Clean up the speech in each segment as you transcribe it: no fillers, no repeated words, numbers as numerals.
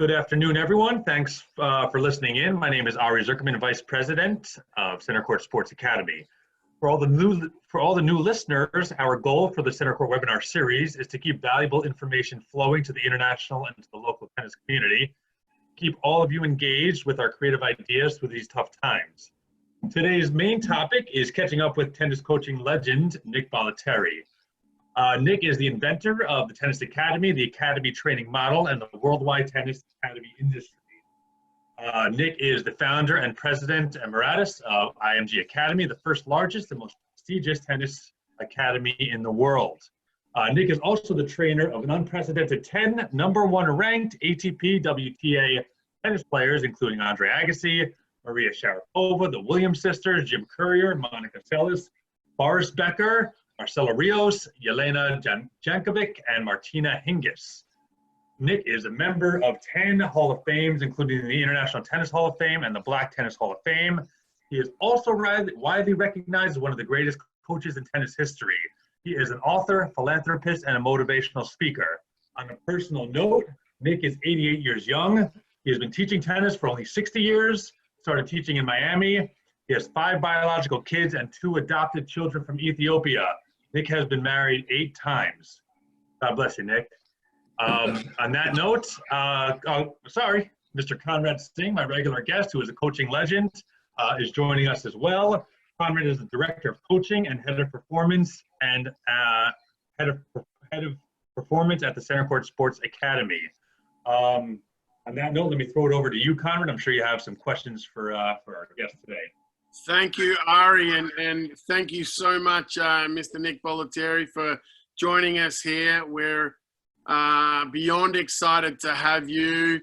Good afternoon, everyone. Thanks for listening in. My name is Ari Zuckerman, Vice President of Centercourt Sports Academy. For all the new listeners, our goal for the Centercourt webinar series is to keep valuable information flowing to the international and to the local tennis community. Keep all of you engaged with our creative ideas through these tough times. Today's main topic is catching up with tennis coaching legend Nick Bollettieri. Nick is the inventor of the Tennis Academy, the Academy training model, and the worldwide tennis academy industry. Nick is the founder and president emeritus of IMG Academy, the first largest and most prestigious tennis academy in the world. Nick is also the trainer of an unprecedented 10 #1 ranked ATP WTA tennis players, including Andre Agassi, Maria Sharapova, the Williams sisters, Jim Courier, Monica Seles, Boris Becker, Marcela Rios, Jelena Jankovic, and Martina Hingis. Nick is a member of 10 Hall of Fames, including the International Tennis Hall of Fame and the Black Tennis Hall of Fame. He is also widely recognized as one of the greatest coaches in tennis history. He is an author, philanthropist, and a motivational speaker. On a personal note, Nick is 88 years young. He has been teaching tennis for only 60 years, started teaching in Miami. He has 5 biological kids and 2 adopted children from Ethiopia. Nick has been married 8 times. God bless you, Nick. On that note, Mr. Conrad Singh, my regular guest, who is a coaching legend, is joining us as well. Conrad is the director of coaching and head of performance and head of performance at the Centercourt Sports Academy. On that note, let me throw it over to you, Conrad. I'm sure you have some questions for our guest today. Thank you, Ari, and thank you so much, Mr. Nick Bollettieri, for joining us here. We're beyond excited to have you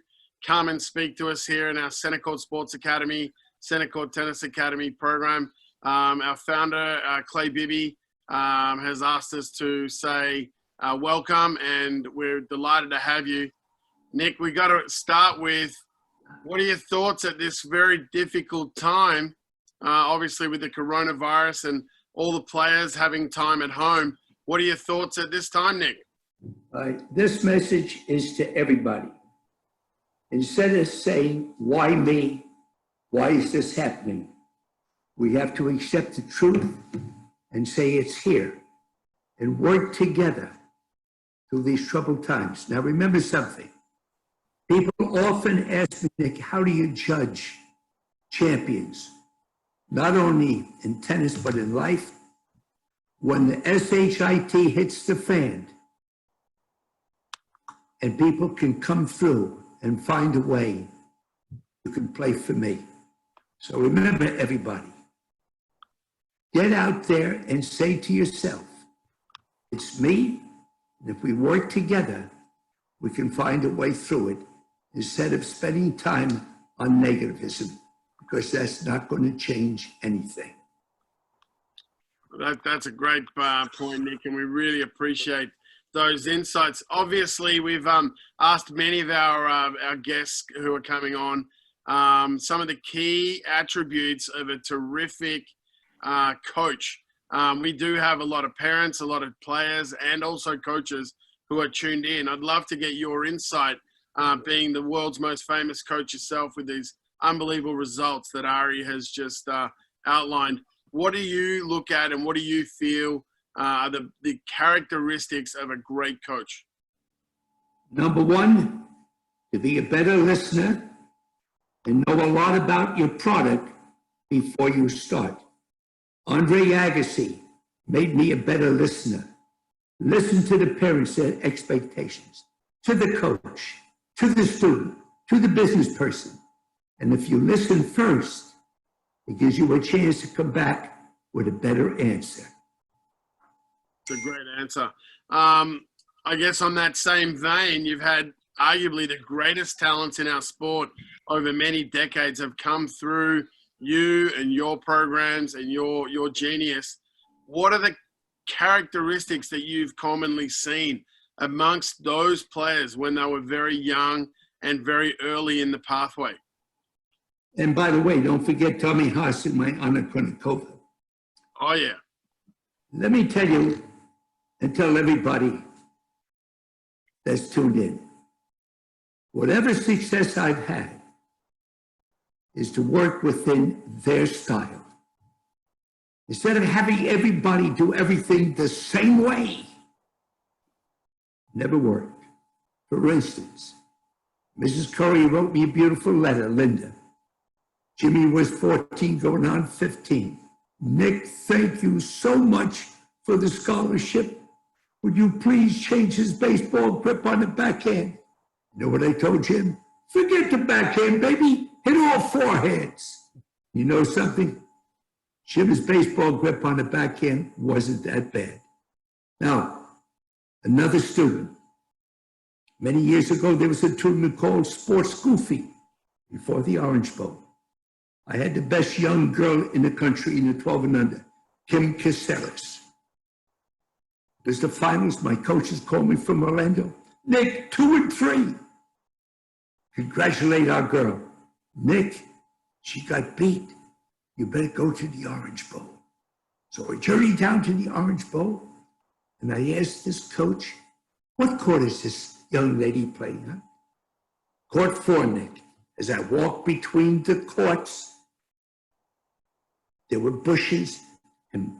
come and speak to us here in our Centercourt Sports Academy, Centercourt Tennis Academy program. Our founder, Clay Bibby, has asked us to say welcome, and we're delighted to have you. Nick, we got to start with, what are your thoughts at this very difficult time? Obviously with the coronavirus and all the players having time at home. What are your thoughts at this time, Nick? This message is to everybody. Instead of saying, why me? Why is this happening? We have to accept the truth and say it's here and work together through these troubled times. Now remember something. People often ask me, Nick, how do you judge champions? Not only in tennis, but in life. When the SHIT hits the fan and people can come through and find a way, you can play for me. So remember, everybody, get out there and say to yourself, it's me, and if we work together, we can find a way through it instead of spending time on negativism, because that's not going to change anything. That's a great point, Nick, and we really appreciate those insights. Obviously, we've asked many of our guests who are coming on some of the key attributes of a terrific coach. We do have a lot of parents, a lot of players, and also coaches who are tuned in. I'd love to get your insight, being the world's most famous coach yourself with these unbelievable results that Ari has just outlined. What do you look at and what do you feel are the characteristics of a great coach? Number one, to be a better listener and know a lot about your product before you start. Andre Agassi made me a better listener. Listen to the parents' expectations, to the coach, to the student, to the business person. And if you listen first, it gives you a chance to come back with a better answer. It's a great answer. I guess on that same vein, you've had arguably the greatest talents in our sport over many decades have come through you and your programs and your genius. What are the characteristics that you've commonly seen amongst those players when they were very young and very early in the pathway? And by the way, don't forget Tommy Haas and my Anna Kournikova. Oh, yeah. Let me tell you and tell everybody that's tuned in. whatever success I've had is to work within their style. Instead of having everybody do everything the same way, never worked. For instance, Mrs. Curry wrote me a beautiful letter, Linda. Jimmy was 14 going on 15. Nick, thank you so much for the scholarship. Would you please change his baseball grip on the backhand? You know what I told Jim? Forget the backhand, baby. Hit all four hands. You know something? Jim's baseball grip on the backhand wasn't that bad. Now, another student. Many years ago, there was a tournament called Sports Goofy before the Orange Bowl. I had the best young girl in the country in the 12 and under, Kim Caceres. It was the finals. My coaches called me from Orlando. Nick, 2 and 3. Congratulate our girl. Nick, she got beat. You better go to the Orange Bowl. So I journeyed down to the Orange Bowl, and I asked this coach, what court is this young lady playing on? Court 4, Nick. As I walked between the courts, there were bushes and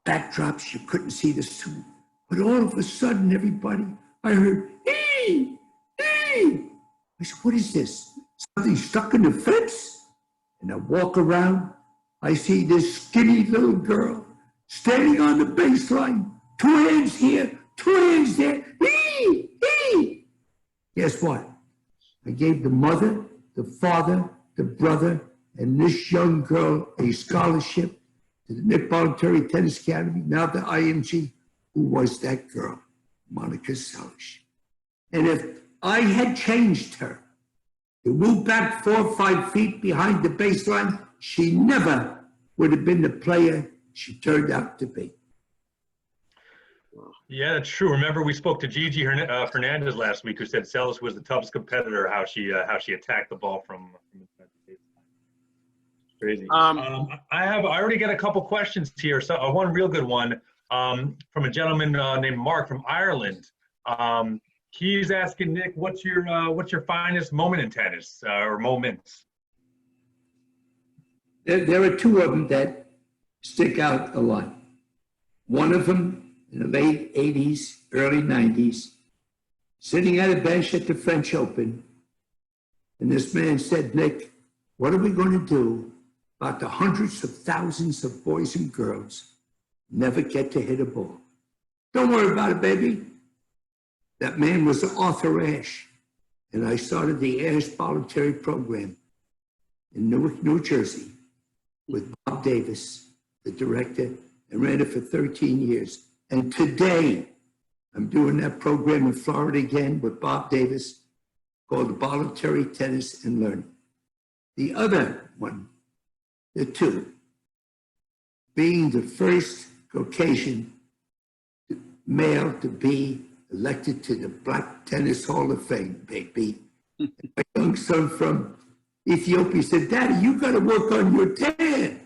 backdrops. You couldn't see the student. But all of a sudden, everybody, I heard, hey, hey. I said, what is this? Something stuck in the fence? And I walk around, I see this skinny little girl standing on the baseline, 2 hands here, 2 hands there. Hey, hey. Guess what? I gave the mother, the father, the brother, and this young girl a scholarship to the Nick Bollettieri Tennis Academy, now the IMG. Who was that girl? Monica Seles. And if I had changed her to move back 4 or 5 feet behind the baseline, she never would have been the player she turned out to be. Yeah, that's true. Remember, we spoke to Gigi Fernandez last week, who said Seles was the toughest competitor. How she attacked the ball from crazy. I already got a couple questions here. So one real good one from a gentleman named Mark from Ireland. He's asking Nick, what's your finest moment in tennis or moments? There are 2 of them that stick out a lot. One of them in the late 80s, early 90s, sitting at a bench at the French Open, and this man said, Nick, what are we going to do about the hundreds of thousands of boys and girls who never get to hit a ball? Don't worry about it, baby. That man was Arthur Ashe, and I started the Ashe Voluntary Program in Newark, New Jersey, with Bob Davis, the director, and ran it for 13 years. And today, I'm doing that program in Florida again with Bob Davis, called the Bollettieri Tennis and Learning. The other one, the 2, being the first Caucasian male to be elected to the Black Tennis Hall of Fame, baby. My young son from Ethiopia said, Daddy, you got to work on your tan.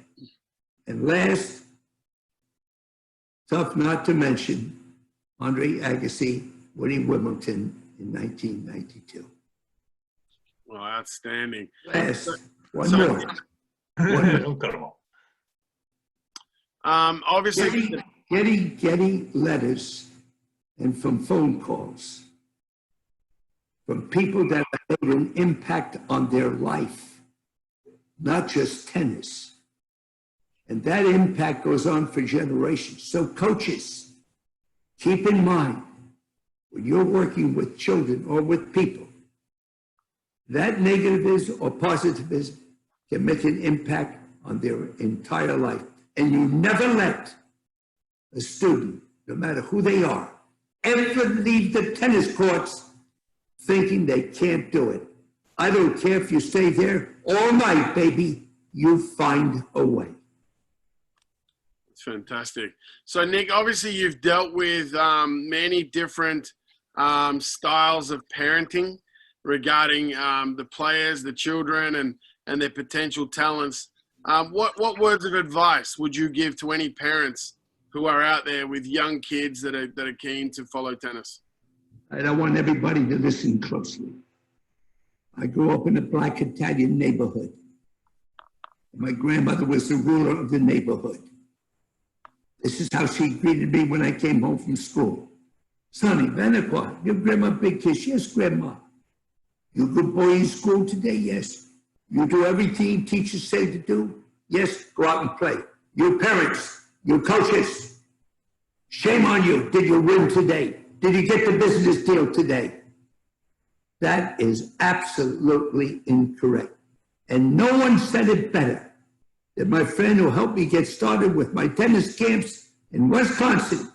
And last, tough not to mention, Andre Agassi winning Wimbledon in 1992. Well, outstanding. Last, one more. Don't cut them all. Obviously, Getting letters and from phone calls from people that have made an impact on their life, not just tennis. And that impact goes on for generations. So coaches, keep in mind, when you're working with children or with people, that negativism or positivism can make an impact on their entire life. And you never let a student, no matter who they are, ever leave the tennis courts thinking they can't do it. I don't care if you stay there all night, baby, you find a way. It's fantastic. So, Nick, obviously you've dealt with many different styles of parenting regarding the players, the children, and their potential talents. What words of advice would you give to any parents who are out there with young kids that are keen to follow tennis? And I want everybody to listen closely. I grew up in a black Italian neighborhood. My grandmother was the ruler of the neighborhood. This is how she greeted me when I came home from school. Sonny, Venequa, give Grandma a big kiss. Yes, Grandma. You a good boy in school today? Yes. You do everything teachers say to do? Yes, go out and play. Your parents, your coaches, shame on you. Did you win today? Did you get the business deal today? That is absolutely incorrect. And no one said it better than my friend who helped me get started with my tennis camps in Wisconsin.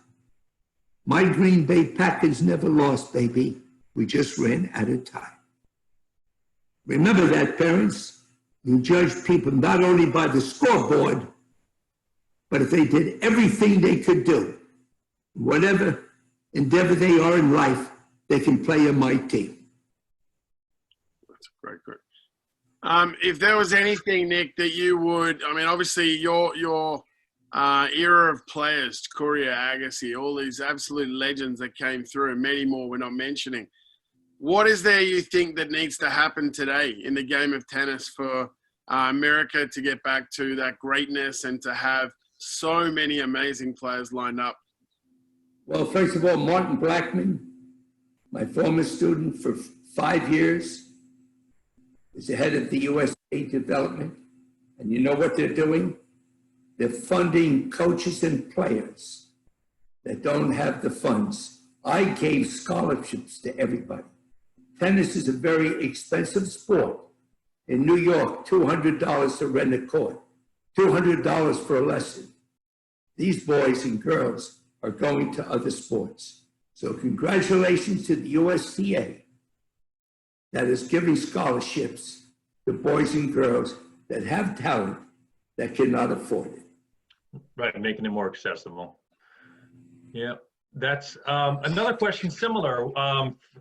My Green Bay Packers never lost, baby. We just ran out of time. Remember that, parents. You judge people not only by the scoreboard, but if they did everything they could do, whatever endeavor they are in life, they can play on my team. That's great. If there was anything, Nick, that you would, I mean, obviously your era of players, Courier, Agassi, all these absolute legends that came through, and many more we're not mentioning. What is there you think that needs to happen today in the game of tennis for America to get back to that greatness and to have so many amazing players lined up? Well, first of all, Martin Blackman, my former student for 5 years, is the head of the USA development. And you know what they're doing? They're funding coaches and players that don't have the funds. I gave scholarships to everybody. Tennis is a very expensive sport. In New York, $200 to rent a court, $200 for a lesson. These boys and girls are going to other sports. So congratulations to the USTA that is giving scholarships to boys and girls that have talent that cannot afford it. Right, making it more accessible. Yeah, that's another question similar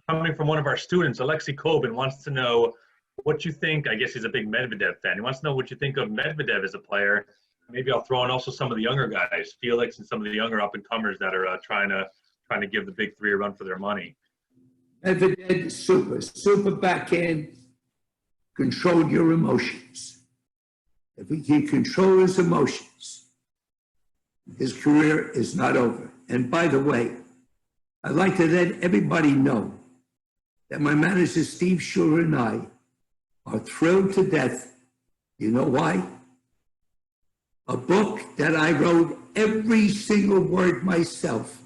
coming from one of our students. Alexei Kobin wants to know what you think. I guess he's a big Medvedev fan. He wants to know what you think of Medvedev as a player. Maybe I'll throw in also some of the younger guys, Felix and some of the younger up-and-comers that are trying to give the big three a run for their money. Medvedev is super backhand, control your emotions. If he can control his emotions, his career is not over. And by the way, I'd like to let everybody know that my manager, Steve Schuler, and I are thrilled to death. You know why? A book that I wrote every single word myself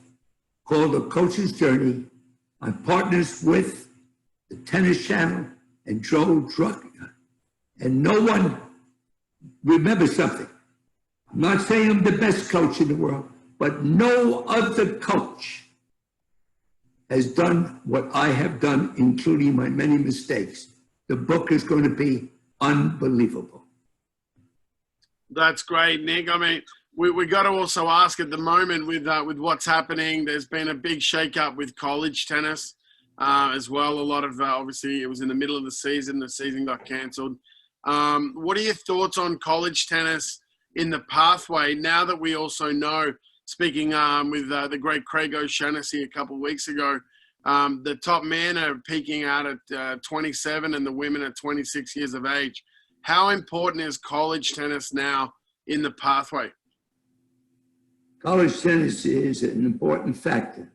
called A Coach's Journey. I'm partners with the Tennis Channel and Joe Drucker. And no one, remember something, I'm not saying I'm the best coach in the world, but no other coach has done what I have done, including my many mistakes. The book is going to be unbelievable. That's great, Nick. I mean, we got to also ask at the moment with what's happening, there's been a big shake-up with college tennis as well. A lot of, obviously, it was in the middle of the season got cancelled. What are your thoughts on college tennis in the pathway now that we also know, speaking with the great Craig O'Shaughnessy a couple of weeks ago, the top men are peaking out at 27 and the women at 26 years of age. How important is college tennis now in the pathway? College tennis is an important factor.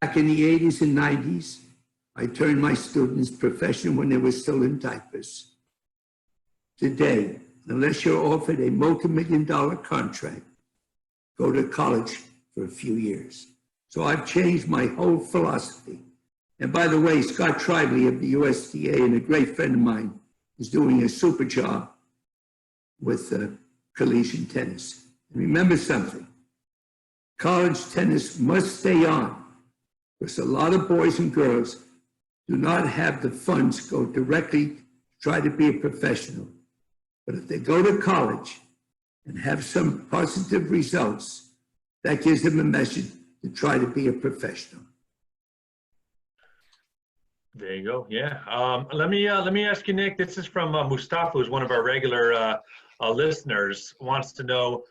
Back in the 80s and 90s, I turned my students professional when they were still in diapers. Today, unless you're offered a multi-million-dollar contract, go to college for a few years. So I've changed my whole philosophy. And by the way, Scott Tribely of the USTA and a great friend of mine is doing a super job with collegiate tennis. And remember something, college tennis must stay on because a lot of boys and girls do not have the funds to go directly to try to be a professional. But if they go to college and have some positive results, that gives them a message to try to be a professional. There you go. Yeah. Let me ask you, Nick. This is from Mustafa, who's one of our regular listeners. Wants to know,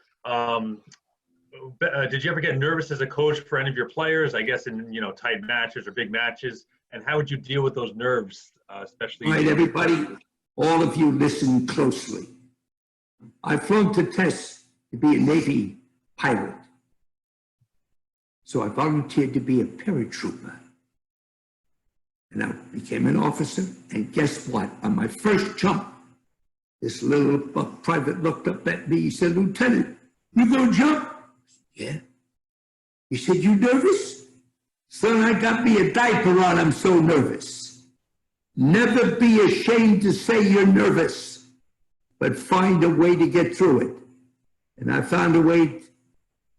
did you ever get nervous as a coach for any of your players? I guess in tight matches or big matches. And how would you deal with those nerves, especially? All right, everybody, all of you listen closely. I've flown to test to be a Navy pilot. So I volunteered to be a paratrooper. And I became an officer. And guess what? On my first jump, this little private looked up at me. He said, "Lieutenant, you gonna jump?" "Yeah." He said, "You nervous?" "Son, I got me a diaper on. I'm so nervous." Never be ashamed to say you're nervous, but find a way to get through it. And I found a way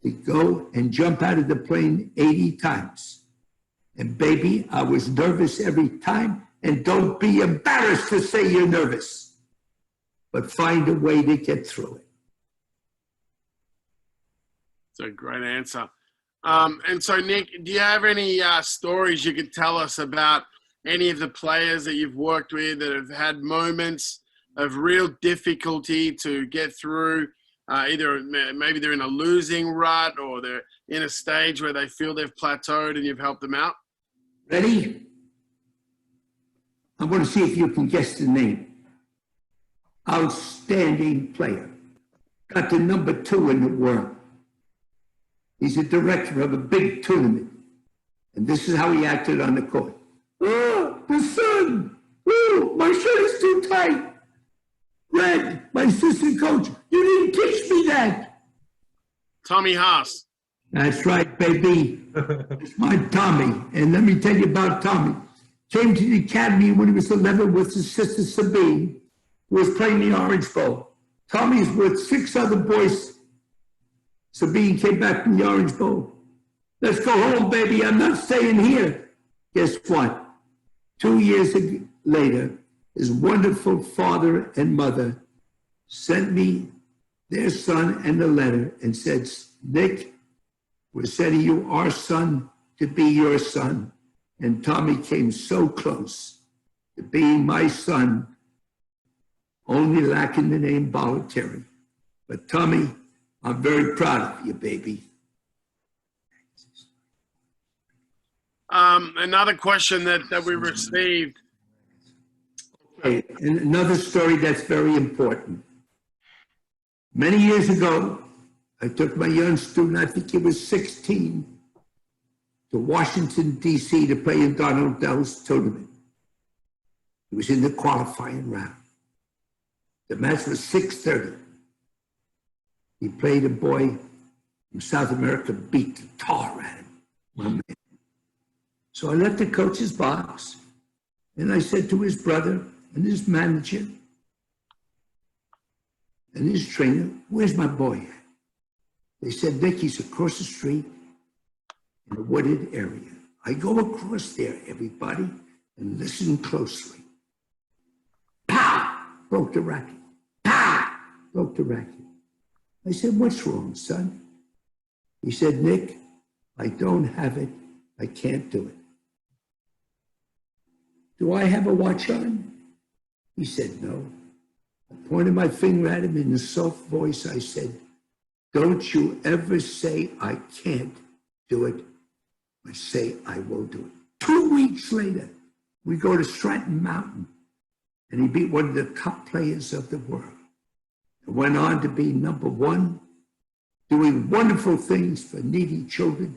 to go and jump out of the plane 80 times. And baby, I was nervous every time. And don't be embarrassed to say you're nervous, but find a way to get through it. It's a great answer. And so, Nick, do you have any stories you could tell us about any of the players that you've worked with that have had moments of real difficulty to get through? Either maybe they're in a losing rut or they're in a stage where they feel they've plateaued and you've helped them out? Ready? I'm going to see if you can guess the name. Outstanding player. Got the #2 in the world. He's a director of a big tournament. And this is how he acted on the court. "Oh, the sun! Oh, my shirt is too tight. Red, my assistant coach, you didn't teach me that." Tommy Haas. That's right, baby. It's my Tommy. And let me tell you about Tommy. Came to the academy when he was 11 with his sister Sabine, who was playing the Orange Bowl. Tommy's with 6 other boys. Sabine came back from the Orange Bowl. "Let's go home, baby. I'm not staying here." Guess what? 2 years later, his wonderful father and mother sent me their son and a letter and said, "Nick, we're sending you our son to be your son." And Tommy came so close to being my son, only lacking the name Bolletieri. But Tommy, I'm very proud of you, baby. Another question that we received. Okay, and another story that's very important. Many years ago, I took my young student, I think he was 16, to Washington, D.C. to play in Donald Dell's tournament. He was in the qualifying round. The match was 6:30. He played a boy from South America, beat the tar at him, my man. So I left the coach's box, and I said to his brother and his manager and his trainer, "Where's my boy at?" They said, "Nick, he's across the street in a wooded area." I go across there, everybody, and listen closely. Pow! Broke the racket. Pow! Broke the racket. I said, "What's wrong, son?" He said, "Nick, I don't have it. I can't do it." "Do I have a watch on?" He said, "No." I pointed my finger at him in a soft voice. I said, "Don't you ever say I can't do it, but say I will do it." 2 weeks later, we go to Stratton Mountain, and he beat one of the top players of the world. And went on to be #1, doing wonderful things for needy children,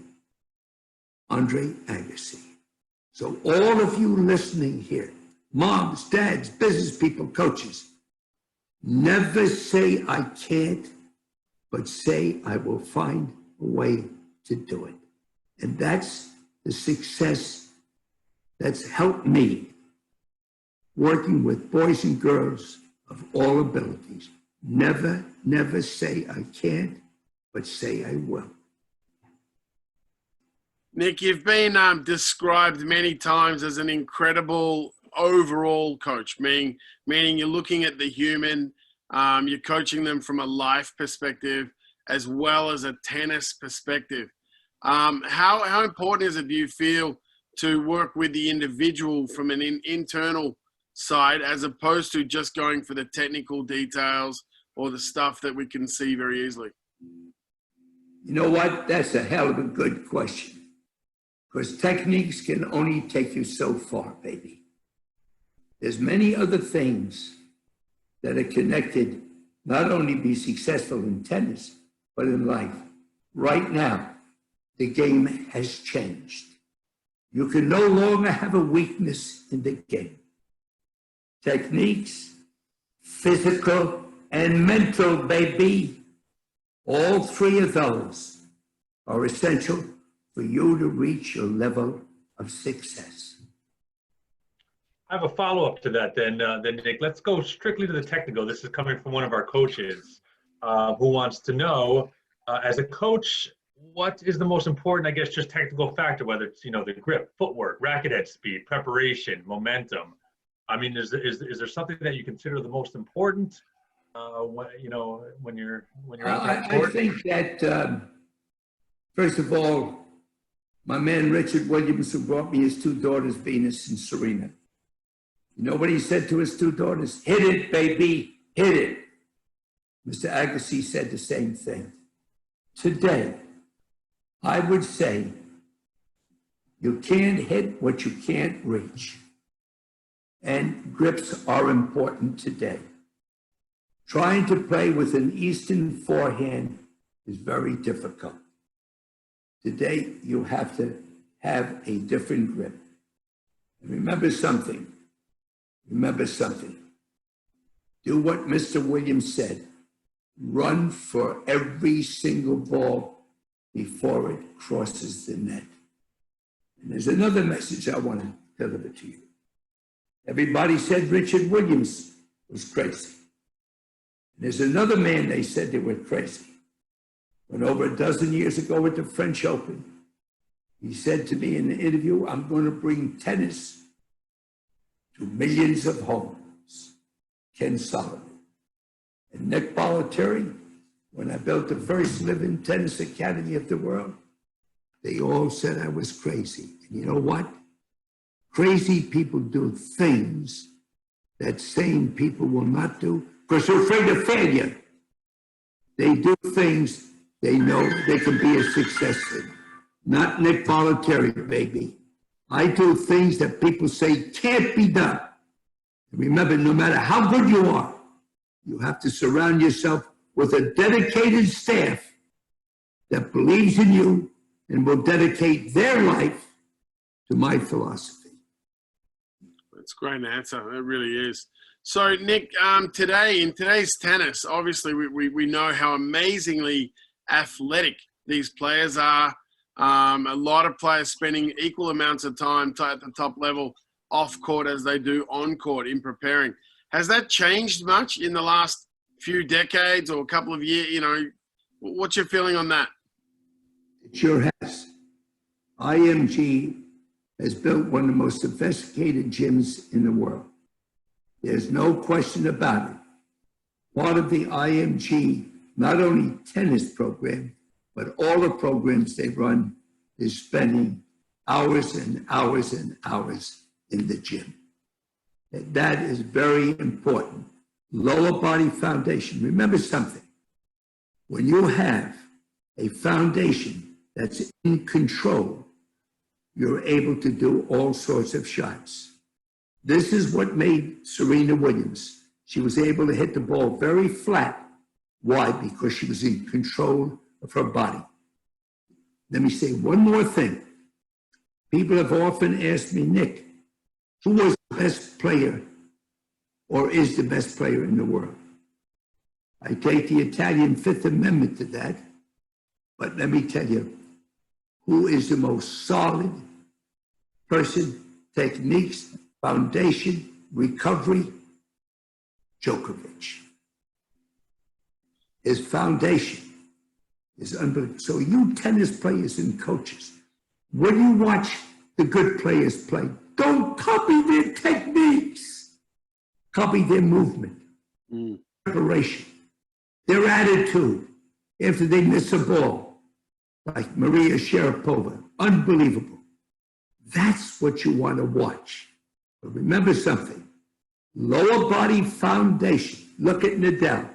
Andre Agassi. So all of you listening here, moms, dads, business people, coaches, never say I can't, but say I will find a way to do it. And that's the success that's helped me working with boys and girls of all abilities. Never, never say I can't, but say I will. Nick, you've been described many times as an incredible overall coach, meaning you're looking at the human, you're coaching them from a life perspective as well as a tennis perspective. How important is it, do you feel, to work with the individual from an internal side as opposed to just going for the technical details or the stuff that we can see very easily? You know what? That's a hell of a good question. because techniques can only take you so far, baby. There's many other things that are connected, not only be successful in tennis, but in life. Right now, the game has changed. You can no longer have a weakness in the game. Techniques, physical and mental, baby. All three of those are essential for you to reach your level of success. I have a follow-up to that then, Nick. Let's go strictly to the technical. This is coming from one of our coaches who wants to know, as a coach, what is the most important, I guess, just technical factor, whether it's, the grip, footwork, racket head speed, preparation, momentum. I mean, is there something that you consider the most important when you're out there on court? I think that, first of all, my man Richard Williams, who brought me his two daughters, Venus and Serena, you know what he said to his two daughters? Hit it, baby, hit it. Mr. Agassi said the same thing. Today, I would say you can't hit what you can't reach. And grips are important today. Trying to play with an Eastern forehand is very difficult. Today, you have to have a different grip. And remember something. Do what Mr. Williams said. Run for every single ball before it crosses the net. And there's another message I want to deliver to you. Everybody said Richard Williams was crazy. And there's another man they said they were crazy. But over a dozen years ago at the French Open, he said to me in the interview, I'm going to bring tennis to millions of homes. Ken Solomon. And Nick Bolletieri, when I built the first living tennis academy of the world, they all said I was crazy. And you know what? Crazy people do things that sane people will not do because they're afraid of failure. They do things they know they can be a success in. Not Nick Bolletieri, baby. I do things that people say can't be done. And remember, no matter how good you are, you have to surround yourself with a dedicated staff that believes in you and will dedicate their life to my philosophy. That's a great answer. It really is. So, Nick, today, in today's tennis, obviously we know how amazingly athletic these players are. A lot of players spending equal amounts of time at the top level off court as they do on court in preparing. Has that changed much in the last few decades or a couple of years? What's your feeling on that? It sure has. IMG has built one of the most sophisticated gyms in the world. There's no question about it. Part of the IMG, not only tennis program, but all the programs they run is spending hours and hours and hours in the gym. And that is very important. Lower body foundation. Remember something. When you have a foundation that's in control, you're able to do all sorts of shots. This is what made Serena Williams. She was able to hit the ball very flat. Why? Because she was in control of her body. Let me say one more thing. People have often asked me, Nick, who was the best player or is the best player in the world? I take the Italian Fifth Amendment to that, but let me tell you, who is the most solid person, techniques, foundation, recovery? Djokovic. His foundation is unbelievable. So you tennis players and coaches, when you watch the good players play, don't copy their techniques. Copy their movement, preparation, their attitude after they miss a ball, like Maria Sharapova, unbelievable. That's what you want to watch. But remember something, lower body foundation, look at Nadal.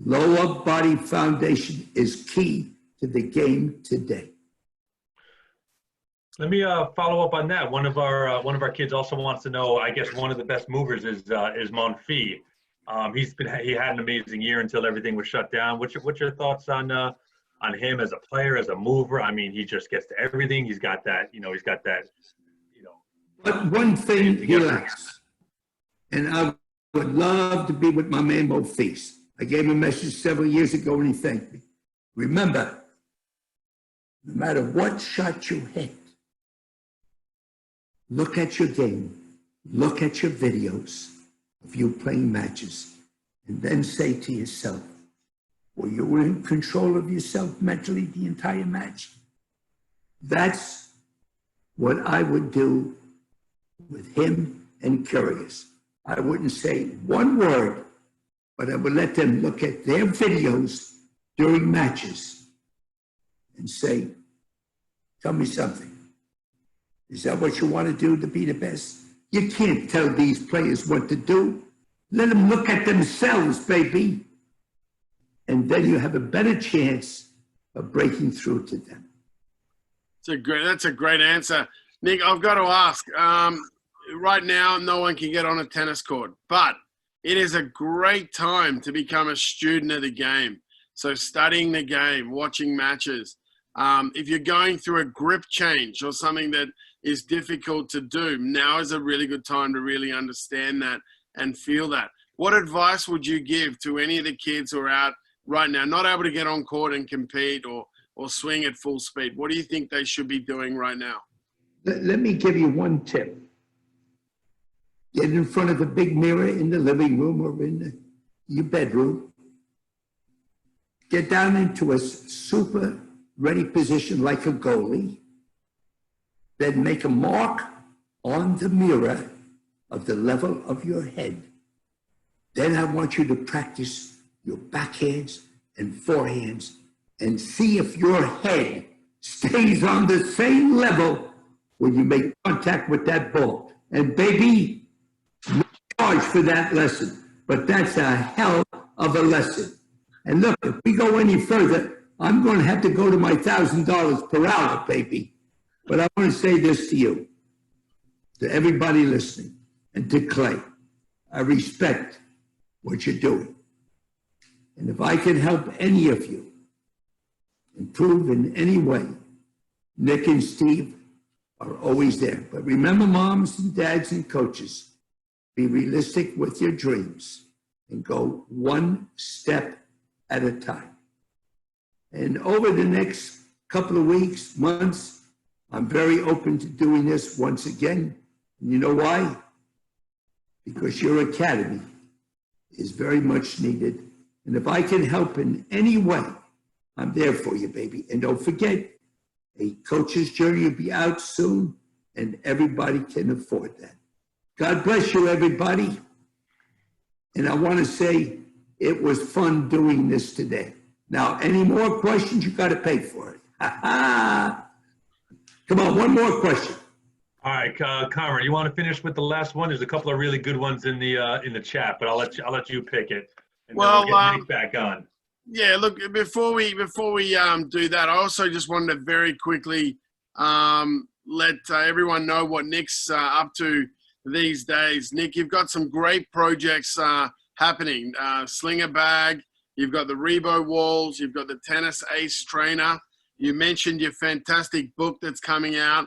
Lower body foundation is key to the game today. Let me follow up on that. One of our kids also wants to know. I guess one of the best movers is Monfils. He had an amazing year until everything was shut down. What's your thoughts on him as a player, as a mover? I mean, he just gets to everything. He's got that. He's got that. But one thing he lacks, and I would love to be with my man Monfils. I gave him a message several years ago and he thanked me. Remember, no matter what shot you hit, look at your game, look at your videos of you playing matches, and then say to yourself, well, you were in control of yourself mentally the entire match. That's what I would do with him and Kyrgios. I wouldn't say one word, but I would let them look at their videos during matches and say, tell me something. Is that what you want to do to be the best? You can't tell these players what to do. Let them look at themselves, baby. And then you have a better chance of breaking through to them. That's a great answer. Nick, I've got to ask, right now, no one can get on a tennis court, but it is a great time to become a student of the game. So studying the game, watching matches. If you're going through a grip change or something that is difficult to do, now is a really good time to really understand that and feel that. What advice would you give to any of the kids who are out right now, not able to get on court and compete or swing at full speed? What do you think they should be doing right now? Let me give you one tip. Get in front of a big mirror in the living room or in your bedroom. Get down into a super ready position like a goalie. Then make a mark on the mirror of the level of your head. Then I want you to practice your backhands and forehands and see if your head stays on the same level when you make contact with that ball. And baby, no charge for that lesson, but that's a hell of a lesson. And look, if we go any further, I'm going to have to go to my $1,000 per hour, baby. But I want to say this to you, to everybody listening, and to Clay. I respect what you're doing. And if I can help any of you improve in any way, Nick and Steve are always there. But remember, moms and dads and coaches, be realistic with your dreams and go one step at a time. And over the next couple of weeks, months, I'm very open to doing this once again. And you know why? Because your academy is very much needed. And if I can help in any way, I'm there for you, baby. And don't forget, a coach's journey will be out soon, and everybody can afford that. God bless you, everybody. And I want to say it was fun doing this today. Now, any more questions, you got to pay for it. Come on, one more question. All right, Conrad, you want to finish with the last one? There's a couple of really good ones in the chat, but I'll let you pick it. And well, then we'll get Nick back on. Yeah, look, before we do that, I also just wanted to very quickly let everyone know what Nick's up to these days. Nick, you've got some great projects happening. Slinger Bag, you've got the Rebo Walls, you've got the Tennis Ace Trainer. You mentioned your fantastic book that's coming out,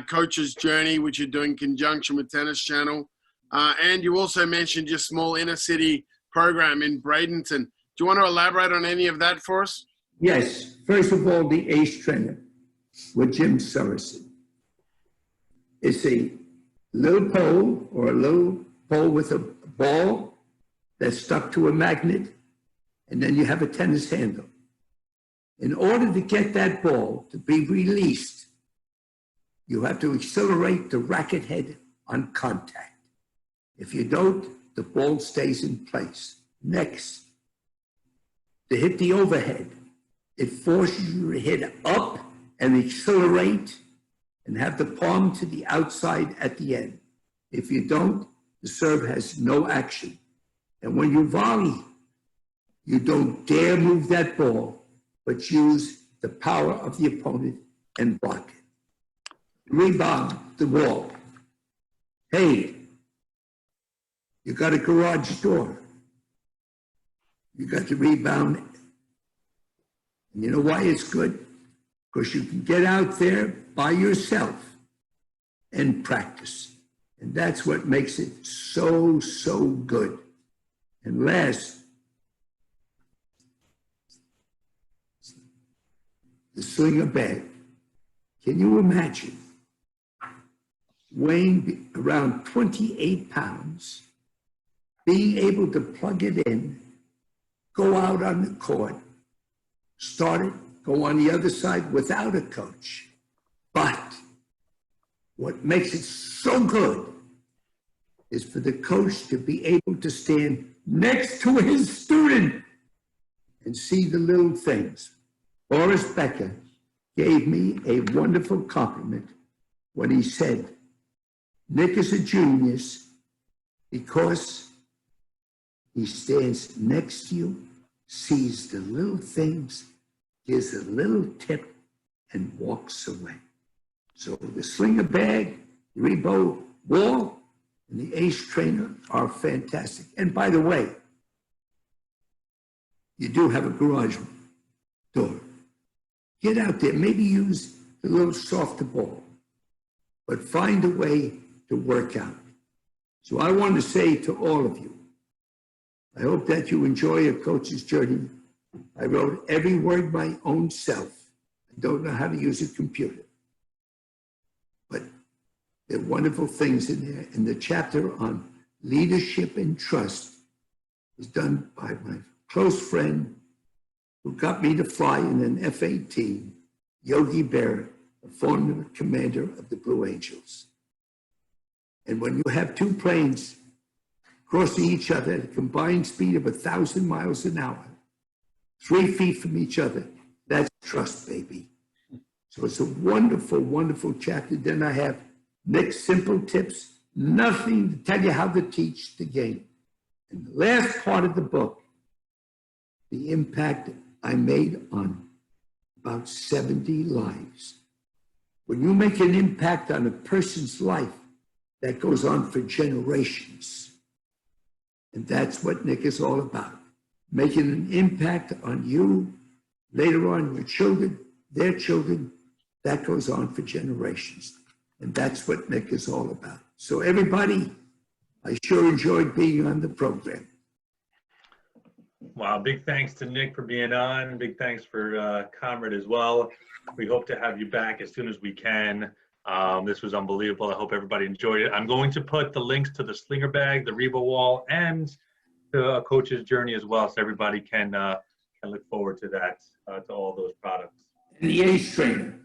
Coach's Journey, which you're doing in conjunction with Tennis Channel. And you also mentioned your small inner city program in Bradenton. Do you want to elaborate on any of that for us? Yes. First of all, the Ace Trainer with Jim Surison. It's a little pole or a little pole with a ball that's stuck to a magnet, and then you have a tennis handle. In order to get that ball to be released, you have to accelerate the racket head on contact. If you don't, the ball stays in place. Next, to hit the overhead, it forces you to hit up and accelerate and have the palm to the outside at the end. If you don't, the serve has no action. And when you volley, you don't dare move that ball, but use the power of the opponent and block it. rebound the wall. Hey, you got a garage door. You got to rebound it. And you know why it's good? Because you can get out there by yourself and practice. And that's what makes it so, so good. And last, the slinger bag. Can you imagine weighing around 28 pounds, being able to plug it in, go out on the court, start it, go on the other side without a coach? But what makes it so good is for the coach to be able to stand next to his student and see the little things. Boris Becker gave me a wonderful compliment when he said, Nick is a genius because he stands next to you, sees the little things, gives a little tip, and walks away. So the slinger bag, the rebound wall, and the ace trainer are fantastic. And by the way, you do have a garage door. Get out there, maybe use the little softer ball, but find a way to work out. So I want to say to all of you, I hope that you enjoy a coach's journey. I wrote every word my own self. I don't know how to use a computer, but there are wonderful things in there. And the chapter on leadership and trust was done by my close friend who got me to fly in an F-18, Yogi Berra, a former commander of the Blue Angels. And when you have two planes crossing each other at a combined speed of 1,000 miles an hour, 3 feet from each other, that's trust, baby. So it's a wonderful, wonderful chapter. Then I have Nick's simple tips, nothing to tell you how to teach the game. And the last part of the book, the impact I made on about 70 lives. When you make an impact on a person's life, that goes on for generations. And that's what Nick is all about. Making an impact on you, later on your children, their children, that goes on for generations. And that's what Nick is all about. So everybody, I sure enjoyed being on the program. Wow, big thanks to Nick for being on. Big thanks for Comrade as well. We hope to have you back as soon as we can. This was unbelievable. I hope everybody enjoyed it. I'm going to put the links to the slinger bag, the Reba wall, and the coach's journey as well, so everybody can look forward to that, to all those products. And the ace trainer.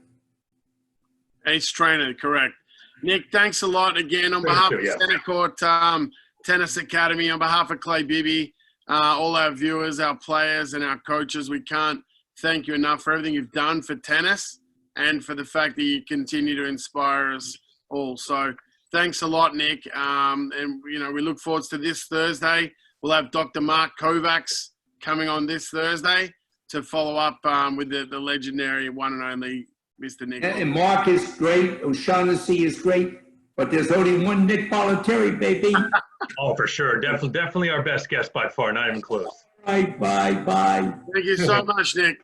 Ace trainer, correct. Nick, thanks a lot again on behalf of Centercourt Tennis Academy, on behalf of Clay Bibby, all our viewers, our players, and our coaches. We can't thank you enough for everything you've done for tennis and for the fact that you continue to inspire us all. So thanks a lot, Nick. And, you know, we look forward to this Thursday. We'll have Dr. Mark Kovacs coming on this Thursday to follow up with the legendary one and only Mr. Nick. And Mark is great. O'Shaughnessy is great. But there's only one Nick Bollettieri, baby. Oh, for sure. Definitely our best guest by far. Not even close. Bye. Thank you so much, Nick.